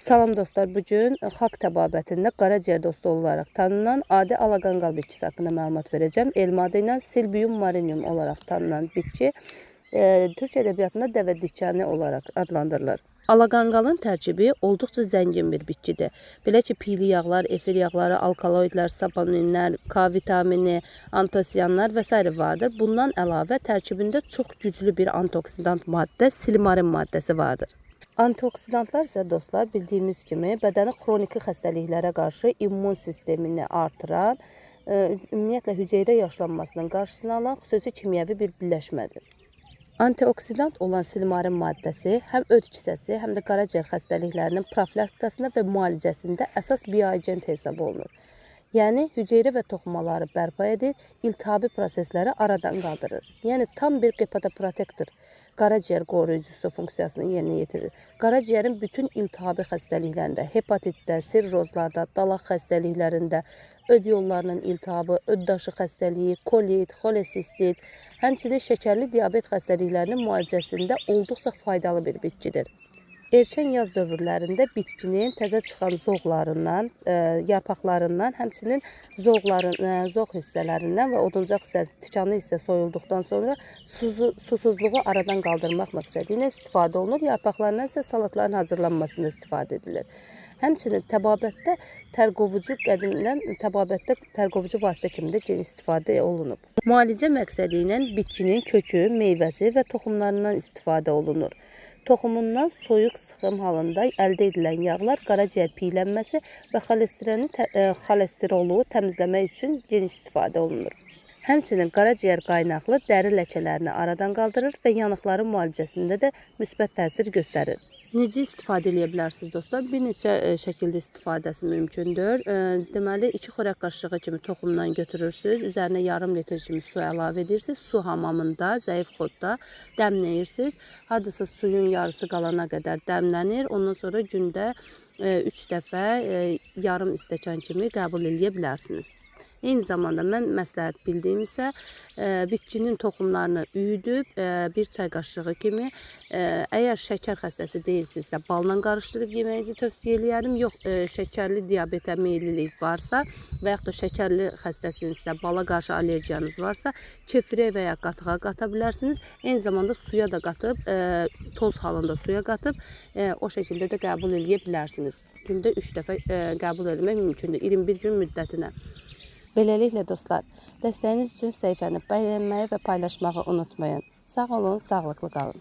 Salam dostlar, bugün xalq təbabətində qaraciyər dostu olaraq tanınan adi alaqanqal bitkisi haqqında məlumat verəcəm. Elmi adı ilə Silbium marinum olaraq tanınan bitki Türk ədəbiyyatında dəvə dikanı olaraq adlandırılır. Alaqanqalın tərkibi olduqca zəngin bir bitkidir. Belə ki, pili yağlar, efir yağları, alkaloidlər, saponinlər, K vitamini, antosiyanlar və s. vardır. Bundan əlavə tərkibində çox güclü bir antioksidant maddə, silmarin maddəsi vardır. Antioksidantlar isə dostlar, bildiyimiz kimi bədəni xroniki xəstəliklərə qarşı immun sistemini artıran, ümumiyyətlə hüceyrə yaşlanmasının qarşısını alan xüsusi kimyəvi bir birləşmədir. Antioksidant olan silmarin maddəsi həm öd kisəsi, həm də qaraciyər xəstəliklərinin profilaktikasında və müalicəsində əsas bioagent hesab olunur. Yəni, hüceyrə və toxumaları bərpa edir, iltihabi prosesləri aradan qaldırır. Yəni, tam bir hepatoprotektor, qaraciyər qoruyucusu funksiyasını yerinə yetirir. Qaraciyərin bütün iltihabi xəstəliklərində, hepatitdə, sirrozlarda, dalaq xəstəliklərində, öd yollarının iltihabı, öddaşı xəstəliyi, kolit, xolesistit, həmçinin şəkərli diabet xəstəliklərinin müalicəsində olduqca faydalı bir bitkidir. Erkən yaz dövrlərində bitkinin təzə çıxan zoğlarından, yarpaqlarından, həmçinin zoğ hissələrindən və oduncaq hissə, tikanlı hissə soyulduqdan sonra susuzluğu aradan qaldırmaq məqsədi ilə istifadə olunur. Yarpaqlarından isə salatların hazırlanmasında istifadə edilir. Həmçinin təbabətdə qədimdən təbabətdə tərqovucu vasitə kimi də geniş istifadə olunub. Müalicə məqsədi ilə bitkinin kökü, meyvəsi və toxumlarından istifadə olunur. Toxumundan soyuq sıxım halında əldə edilən yağlar qaraciyər piylənməsi və xolesterolu təmizləmək üçün geniş istifadə olunur. Həmçinin qaraciyər qaynaqlı dəri ləkələrini aradan qaldırır və yanıqların müalicəsində də müsbət təsir göstərir. Necə istifadə edə bilərsiniz dostlar? Bir neçə şəkildə istifadəsi mümkündür. Deməli, 2 xörək qaşığı kimi toxumdan götürürsünüz. Üzərinə yarım litr kimi su əlavə edirsiniz. Su hamamında, zəif xodda dəmləyirsiniz. Hardasa suyun yarısı qalana qədər dəmlənir. Ondan sonra gündə 3 dəfə yarım stəkan kimi qəbul edə bilərsiniz. Eyni zamanda mən məsləhət bildiyim isə bitkinin toxumlarını üyüdüb 1 çay qaşığı kimi, əgər şəkər xəstəsi deyilsinizsə balla qarışdırıb yeməyinizi tövsiyə edirəm. Yox, şəkərli diabetə meyillilik varsa və yaxud da şəkərli xəstəsinizsə, bala qarşı allergiyanız varsa kefirə və ya qatığa qata bilərsiniz. Eyni zamanda suya da qatıb, toz halında suya qatıb o şəkildə də qəbul edə bilərsiniz. Gündə 3 dəfə qəbul etmək mümkündür, 21 gün müddətinə. Beləliklə dostlar, dəstəyiniz üçün səhifəni bəyənməyi və paylaşmağı unutmayın. Sağ olun, sağlıqlı qalın.